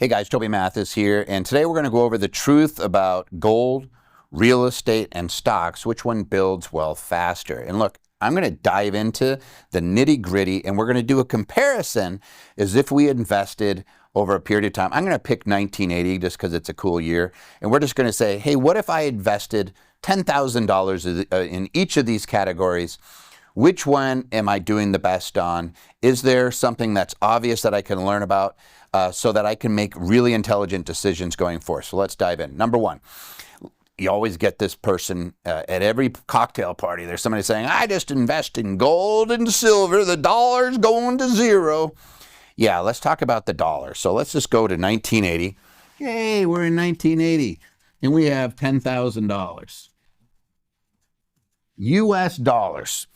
Hey guys, Toby Mathis here, and today we're going to go over the truth about gold, real estate, and stocks. Which one builds wealth faster? And look, I'm going to dive into the nitty-gritty, and we're going to do a comparison as if we invested over a period of time. I'm going to pick 1980 just because it's a cool year, and we're just going to say, hey, what if I invested $10,000 in each of these categories? Which one am I doing the best on? Is there something that's obvious that I can learn about so that I can make really intelligent decisions going forward? So let's dive in. Number one, you always get this person at every cocktail party. There's somebody saying, I just invest in gold and silver. The dollar's going to zero. Yeah, let's talk about the dollar. So let's just go to 1980. Hey, we're in 1980, and we have $10,000. U.S. dollars.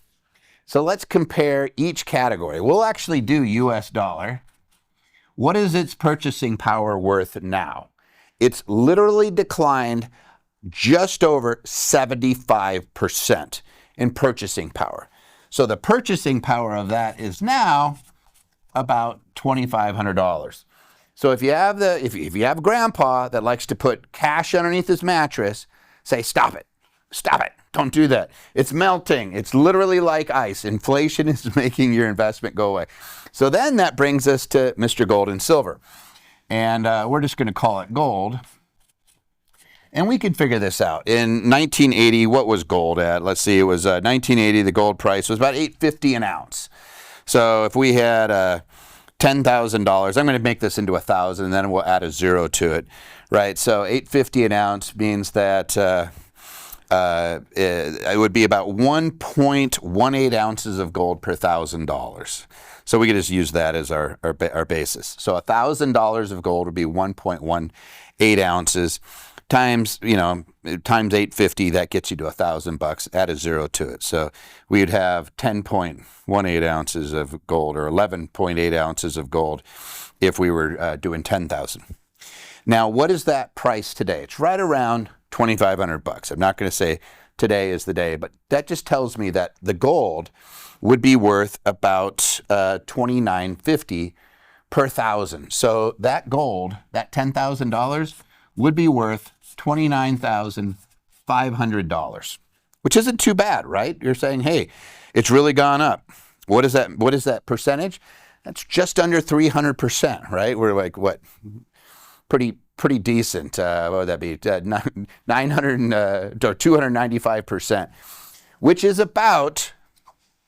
So let's compare each category. We'll actually do U.S. dollar. What is its purchasing power worth now? It's literally declined just over 75% in purchasing power. So the purchasing power of that is now about $2,500. So if you have grandpa that likes to put cash underneath his mattress, say, stop it. Stop it. Don't do that. It's melting. It's literally like ice. Inflation is making your investment go away. So then that brings us to Mr. Gold and Silver. And we're just going to call it gold. And we can figure this out. In 1980, what was gold at? Let's see. It was 1980. The gold price was about $8.50 an ounce. So if we had $10,000, I'm going to make this into 1,000, and then we'll add a zero to it, right? So $8.50 an ounce means that it would be about 1.18 ounces of gold per $1,000. So we could just use that as our basis. So $1,000 of gold would be 1.18 ounces times, times 850. That gets you to $1,000. Add a zero to it. So we would have 10.18 ounces of gold, or 11.8 ounces of gold, if we were doing 10,000. Now, what is that price today? It's right around $2,500. I'm not going to say today is the day, but that just tells me that the gold would be worth about $2,950 per thousand. So that gold, that $10,000, would be worth $29,500, which isn't too bad, right? You're saying, hey, it's really gone up. What is that? What is that percentage? That's just under 300%, right? We're like, what? Pretty decent. What would that be? 900 or 295%, which is about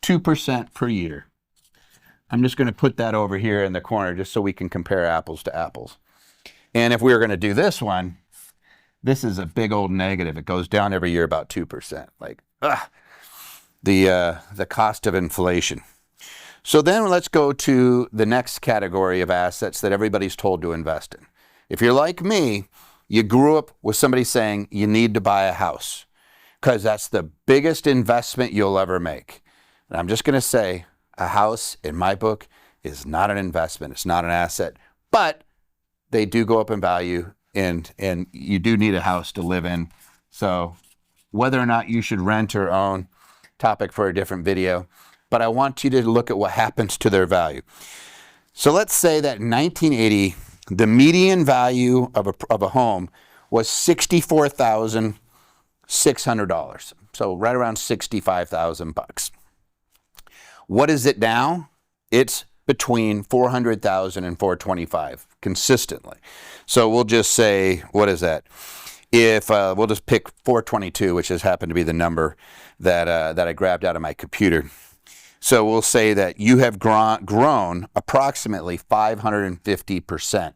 2% per year. I'm just going to put that over here in the corner just so we can compare apples to apples. And if we were going to do this one, this is a big old negative. It goes down every year about 2%. Like, the cost of inflation. So then let's go to the next category of assets that everybody's told to invest in. If you're like me, you grew up with somebody saying you need to buy a house because that's the biggest investment you'll ever make. And I'm just going to say a house, in my book, is not an investment. It's not an asset. But they do go up in value, and you do need a house to live in. So whether or not you should rent or own, topic for a different video. But I want you to look at what happens to their value. So let's say that in 1980, the median value of a home was $64,600. So right around $65,000. What is it now? It's between $400,000 and $425,000 consistently. So we'll just say, what is that? If we'll just pick 422, which has happened to be the number that I grabbed out of my computer. So we'll say that you have grown approximately 550%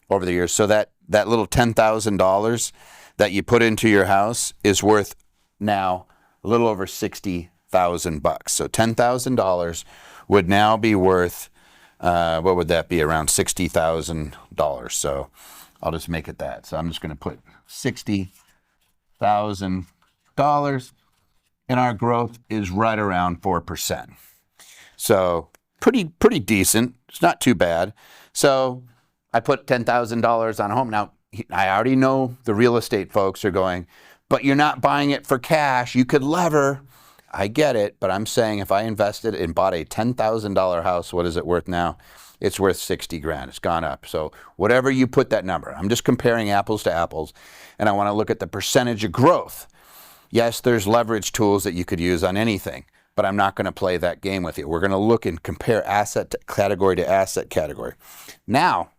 over the years. So that little $10,000 that you put into your house is worth now a little over $60,000. So $10,000 would now be worth, what would that be? Around $60,000. So I'll just make it that. So I'm just going to put $60,000. And our growth is right around 4%. So pretty decent. It's not too bad. So I put $10,000 on a home. Now, I already know the real estate folks are going, but you're not buying it for cash. You could lever. I get it, but I'm saying if I invested and bought a $10,000 house, what is it worth now? it's worth 60 grand. It's gone up. So whatever you put that number, I'm just comparing apples to apples, and I want to look at the percentage of growth. Yes, there's leverage tools that you could use on anything, but I'm not going to play that game with you. We're going to look and compare asset category to asset category. Now,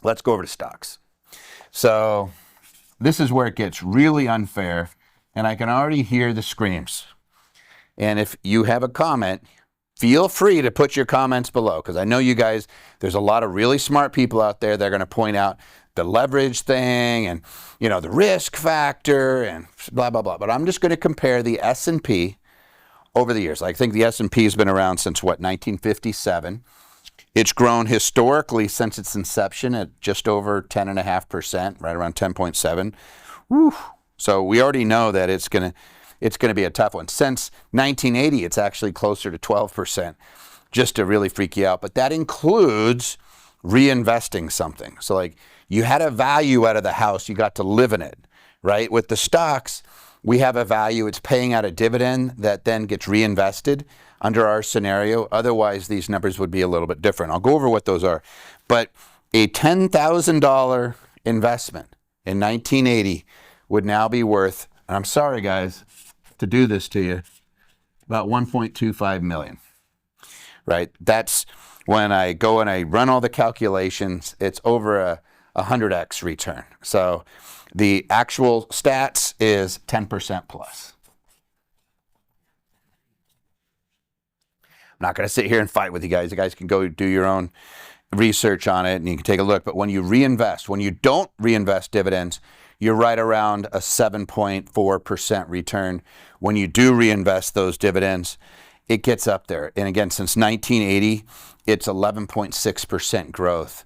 let's go over to stocks. So this is where it gets really unfair, and I can already hear the screams. And if you have a comment, feel free to put your comments below, because I know you guys, there's a lot of really smart people out there that are going to point out the leverage thing and, you know, the risk factor and blah, blah, blah. But I'm just going to compare the S&P over the years. I think the S&P has been around since, what, 1957. It's grown historically since its inception at just over 10.5%, right around 10.7. Whew. So we already know that it's going to be a tough one. Since 1980, it's actually closer to 12%, just to really freak you out. But that includes reinvesting something. So like you had a value out of the house, you got to live in it, right? With the stocks, we have a value. It's paying out a dividend that then gets reinvested under our scenario. Otherwise, these numbers would be a little bit different. I'll go over what those are. But a $10,000 investment in 1980 would now be worth, and I'm sorry, guys, to do this to you, about 1.25 million, right? That's when I go and I run all the calculations, it's over a 100x return. So the actual stats is 10% plus. I'm not going to sit here and fight with you guys. You guys can go do your own research on it and you can take a look. But when you reinvest, when you don't reinvest dividends, you're right around a 7.4% return. When you do reinvest those dividends, it gets up there. And again, since 1980, it's 11.6% growth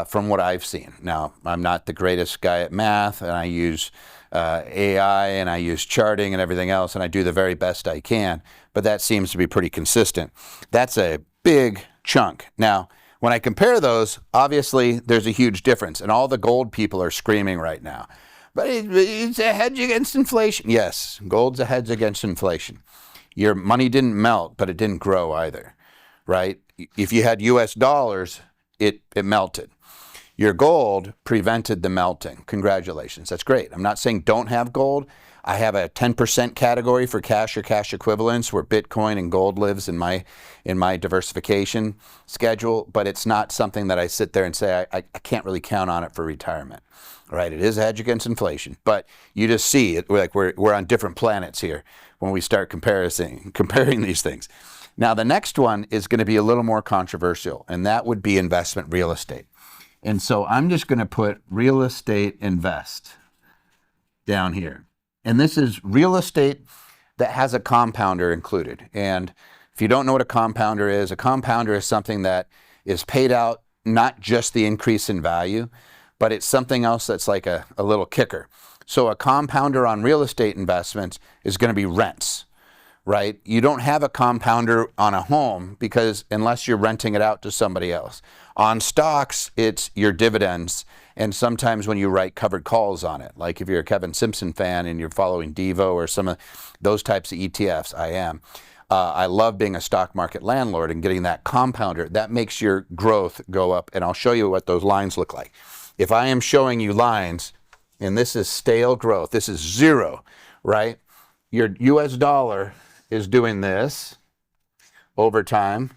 from what I've seen. Now, I'm not the greatest guy at math, and I use AI, and I use charting and everything else, and I do the very best I can, but that seems to be pretty consistent. That's a big chunk. Now, when I compare those, obviously, there's a huge difference, and all the gold people are screaming right now. But it's a hedge against inflation. Yes, gold's a hedge against inflation. Your money didn't melt, but it didn't grow either, right? If you had US dollars, it melted. Your gold prevented the melting. Congratulations. That's great. I'm not saying don't have gold. I have a 10% category for cash or cash equivalents where Bitcoin and gold lives in my diversification schedule, but it's not something that I sit there and say I can't really count on it for retirement. Right? It is a hedge against inflation, but you just see it like we're on different planets here when we start comparing these things. Now, the next one is going to be a little more controversial, and that would be investment real estate. And so I'm just going to put real estate invest down here. And this is real estate that has a compounder included. And if you don't know what a compounder is something that is paid out not just the increase in value, but it's something else that's like a little kicker. So a compounder on real estate investments is going to be rents, right? You don't have a compounder on a home because unless you're renting it out to somebody else. On stocks, it's your dividends, and sometimes when you write covered calls on it, like if you're a Kevin Simpson fan and you're following Devo or some of those types of ETFs, I am. I love being a stock market landlord and getting that compounder. That makes your growth go up, and I'll show you what those lines look like. If I am showing you lines, and this is stale growth, this is zero, right? Your US dollar is doing this over time.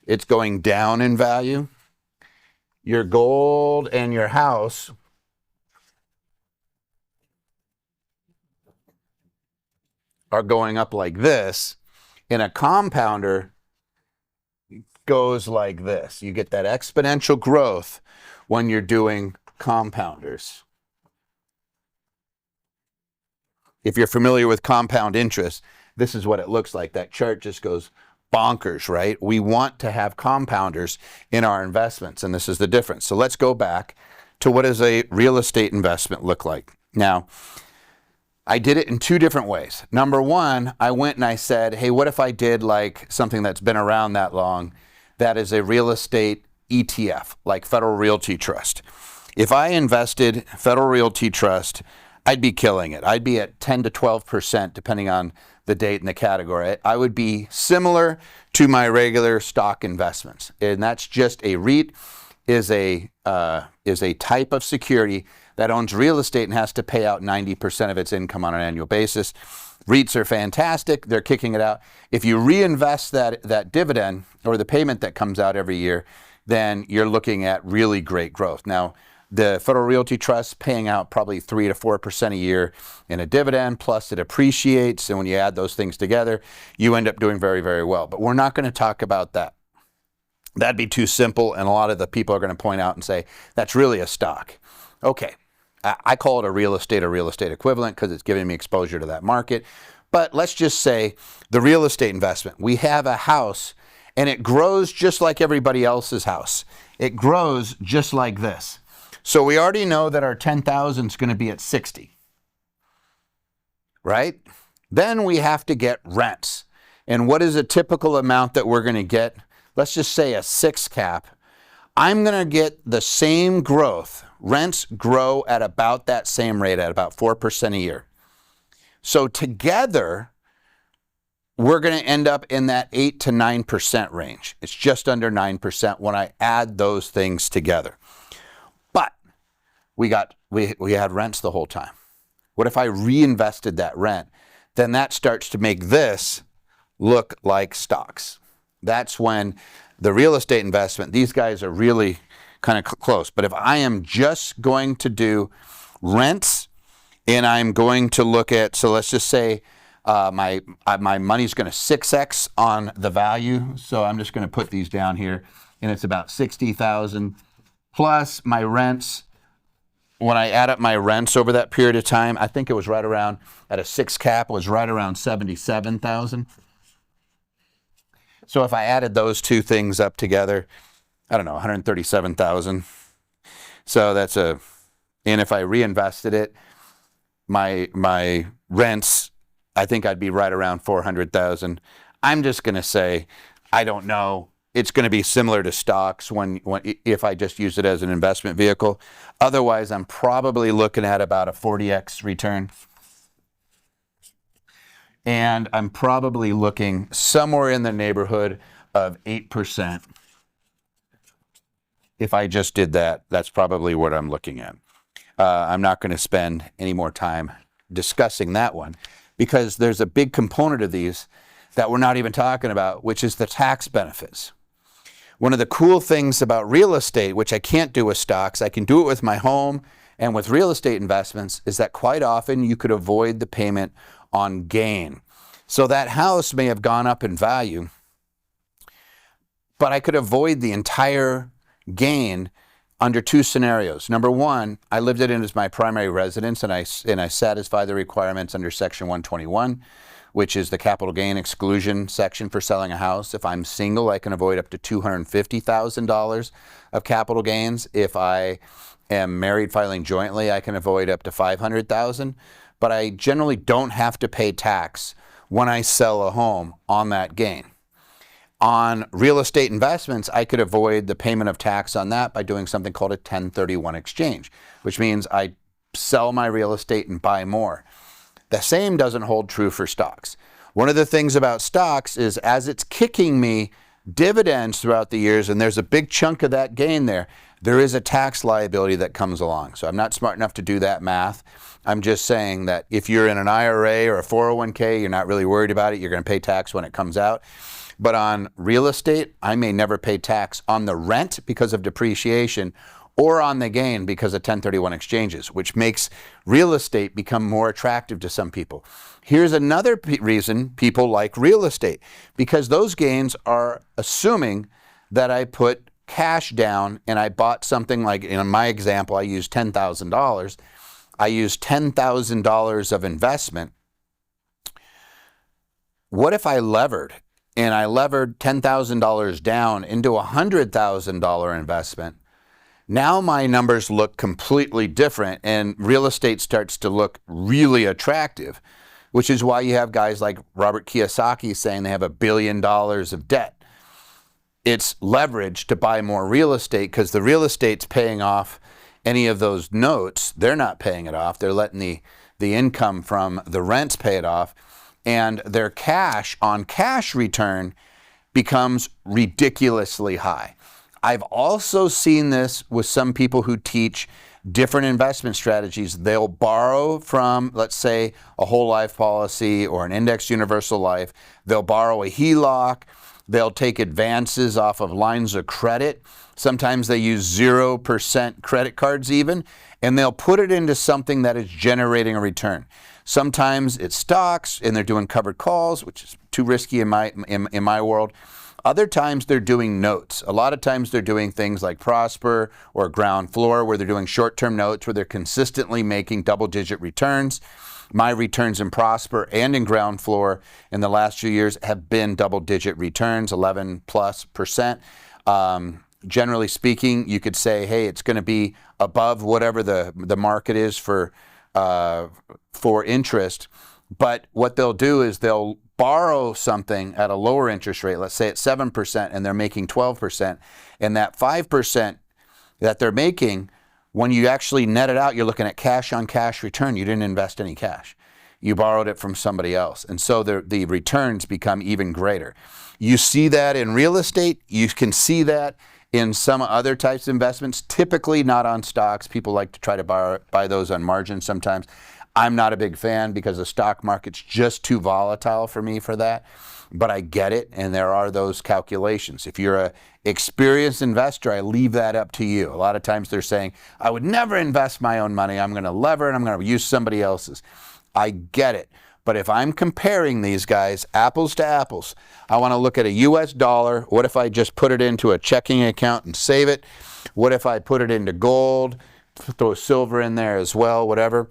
It's going down in value. Your gold and your house are going up like this. And a compounder goes like this. You get that exponential growth when you're doing compounders. If you're familiar with compound interest, this is what it looks like. That chart just goes bonkers, right? We want to have compounders in our investments, and this is the difference. So let's go back to what does a real estate investment look like. Now, I did it in two different ways. Number one, I went and I said, hey, what if I did like something that's been around that long, that is a real estate ETF, like Federal Realty Trust. If I invested Federal Realty Trust I'd be killing it. I'd be at 10 to 12% depending on the date and the category. I would be similar to my regular stock investments. And that's just a REIT is a type of security that owns real estate and has to pay out 90% of its income on an annual basis. REITs are fantastic. They're kicking it out. If you reinvest that dividend or the payment that comes out every year, then you're looking at really great growth. Now, the Federal Realty Trust paying out probably 3 to 4% a year in a dividend, plus it appreciates. And when you add those things together, you end up doing very, very well. But we're not going to talk about that. That'd be too simple. And a lot of the people are going to point out and say, that's really a stock. Okay. I call it a real estate equivalent because it's giving me exposure to that market. But let's just say the real estate investment. We have a house and it grows just like everybody else's house. It grows just like this. So we already know that our 10,000 is going to be at 60, right? Then we have to get rents. And what is a typical amount that we're going to get? Let's just say a 6 cap. I'm going to get the same growth. Rents grow at about that same rate, at about 4% a year. So together, we're going to end up in that 8 to 9% range. It's just under 9% when I add those things together. But we had rents the whole time. What if I reinvested that rent? Then that starts to make this look like stocks. That's when the real estate investment, these guys are really kind of close. But if I am just going to do rents and I'm going to look at, so let's just say my money's going to 6x on the value. So I'm just going to put these down here and it's about 60,000 plus my rents. When I add up my rents over that period of time, I think it was right around, at a 6 cap, it was right around 77,000. So if I added those two things up together, I don't know, 137,000. So that's and if I reinvested it, my rents, I think I'd be right around 400,000. I'm just going to say, I don't know. It's going to be similar to stocks if I just use it as an investment vehicle. Otherwise, I'm probably looking at about a 40x return. And I'm probably looking somewhere in the neighborhood of 8%. If I just did that, that's probably what I'm looking at. I'm not going to spend any more time discussing that one because there's a big component of these that we're not even talking about, which is the tax benefits. One of the cool things about real estate, which I can't do with stocks, I can do it with my home and with real estate investments, is that quite often you could avoid the payment on gain. So that house may have gone up in value, but I could avoid the entire gain under two scenarios. Number one, I lived it in as my primary residence and I satisfy the requirements under Section 121, which is the capital gain exclusion section for selling a house. If I'm single, I can avoid up to $250,000 of capital gains. If I am married filing jointly, I can avoid up to $500,000. But I generally don't have to pay tax when I sell a home on that gain. On real estate investments, I could avoid the payment of tax on that by doing something called a 1031 exchange, which means I sell my real estate and buy more. The same doesn't hold true for stocks. One of the things about stocks is as it's kicking me dividends throughout the years, and there's a big chunk of that gain there, there is a tax liability that comes along. So I'm not smart enough to do that math. I'm just saying that if you're in an IRA or a 401k, you're not really worried about it. You're going to pay tax when it comes out. But on real estate, I may never pay tax on the rent because of depreciation or on the gain because of 1031 exchanges, which makes real estate become more attractive to some people. Here's another reason people like real estate, because those gains are assuming that I put cash down and I bought something like, in my example, I used $10,000. I used $10,000 of investment. What if I levered? And I levered $10,000 down into a $100,000 investment. Now my numbers look completely different and real estate starts to look really attractive, which is why you have guys like Robert Kiyosaki saying they have $1 billion of debt. It's leverage to buy more real estate because the real estate's paying off any of those notes, they're not paying it off. They're letting the income from the rents pay it off. And their cash on cash return becomes ridiculously high. I've also seen this with some people who teach different investment strategies. They'll borrow from, let's say, a whole life policy or an indexed universal life. They'll borrow a HELOC. They'll take advances off of lines of credit. Sometimes they use 0% credit cards even, and they'll put it into something that is generating a return. Sometimes it's stocks and they're doing covered calls, which is too risky in my world. Other times they're doing notes. A lot of times they're doing things like Prosper or Ground Floor, where they're doing short-term notes where they're consistently making double-digit returns. My returns in Prosper and in Ground Floor in the last few years have been double-digit returns, 11+%. Generally speaking, you could say, hey, it's going to be above whatever the market is for interest. But what they'll do is they'll borrow something at a lower interest rate, let's say at 7%, and they're making 12%. And that 5% that they're making, when you actually net it out, you're looking at cash on cash return. You didn't invest any cash. You borrowed it from somebody else. And so the returns become even greater. You see that in real estate. You can see that in some other types of investments, typically not on stocks. People like to try to buy those on margin sometimes. I'm not a big fan because the stock market's just too volatile for me for that. But I get it, and there are those calculations. If you're an experienced investor, I leave that up to you. A lot of times they're saying, I would never invest my own money. I'm going to lever it. I'm going to use somebody else's. I get it. But if I'm comparing these guys, apples to apples, I want to look at a US dollar. What if I just put it into a checking account and save it? What if I put it into gold, throw silver in there as well, whatever?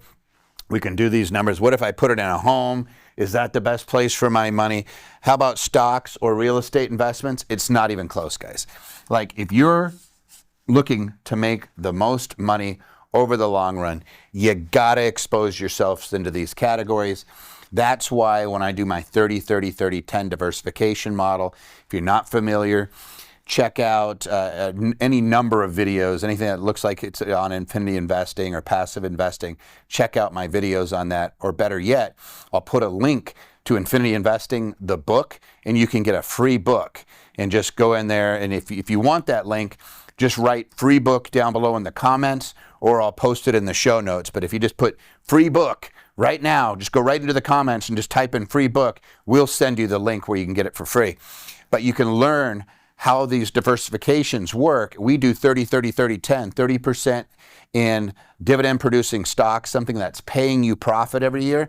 We can do these numbers. What if I put it in a home? Is that the best place for my money? How about stocks or real estate investments? It's not even close, guys. Like, if you're looking to make the most money over the long run, you gotta expose yourselves into these categories. That's why when I do my 30-30-30-10 diversification model, if you're not familiar, check out any number of videos, anything that looks like it's on infinity investing or passive investing. Check out my videos on that. Or better yet, I'll put a link to Infinity Investing, the book, and you can get a free book. And just go in there, and if you want that link, just write free book down below in the comments, or I'll post it in the show notes. But if you just put free book right now, just go right into the comments and just type in free book, we'll send you the link where you can get it for free. But you can learn how these diversifications work. We do 30-30-30-10, 30% in dividend producing stocks, something that's paying you profit every year.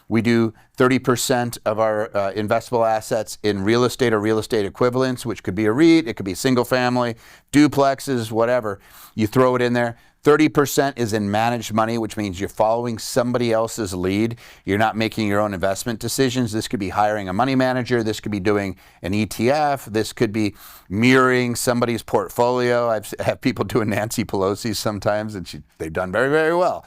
We do 30% of our investable assets in real estate or real estate equivalents, which could be a REIT, it could be single family, duplexes, whatever. You throw it in there. 30% is in managed money, which means you're following somebody else's lead. You're not making your own investment decisions. This could be hiring a money manager. This could be doing an ETF. This could be mirroring somebody's portfolio. I have people doing Nancy Pelosi's sometimes, and they've done very, very well,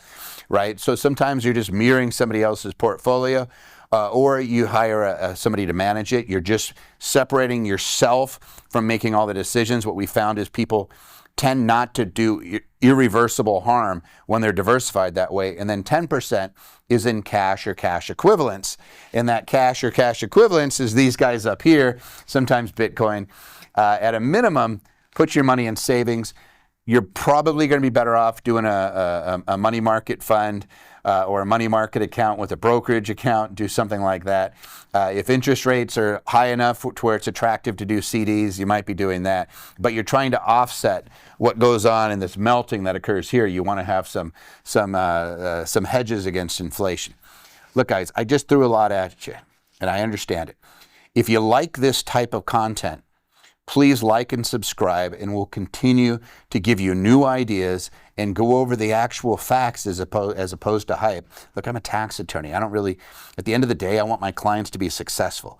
right? So sometimes you're just mirroring somebody else's portfolio, or you hire somebody to manage it. You're just separating yourself from making all the decisions. What we found is people tend not to do irreversible harm when they're diversified that way. And then 10% is in cash or cash equivalents. And that cash or cash equivalents is these guys up here, sometimes Bitcoin. At a minimum, put your money in savings. You're probably going to be better off doing a money market fund or a money market account with a brokerage account. Do something like that. If interest rates are high enough to where it's attractive to do CDs, you might be doing that. But you're trying to offset what goes on in this melting that occurs here. You want to have some hedges against inflation. Look, guys, I just threw a lot at you, and I understand it. If you like this type of content, please like and subscribe, and we'll continue to give you new ideas and go over the actual facts as opposed to hype. Look, I'm a tax attorney. I don't really, at the end of the day, I want my clients to be successful.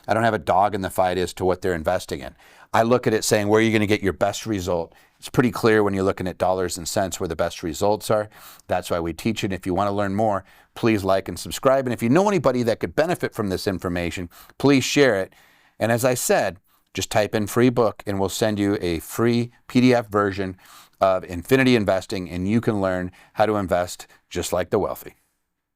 I don't have a dog in the fight as to what they're investing in. I look at it saying, where are you going to get your best result? It's pretty clear when you're looking at dollars and cents where the best results are. That's why we teach it. If you want to learn more, please like and subscribe. And if you know anybody that could benefit from this information, please share it. And as I said, Just type in free book and we'll send you a free PDF version of Infinity Investing, and you can learn how to invest just like the wealthy.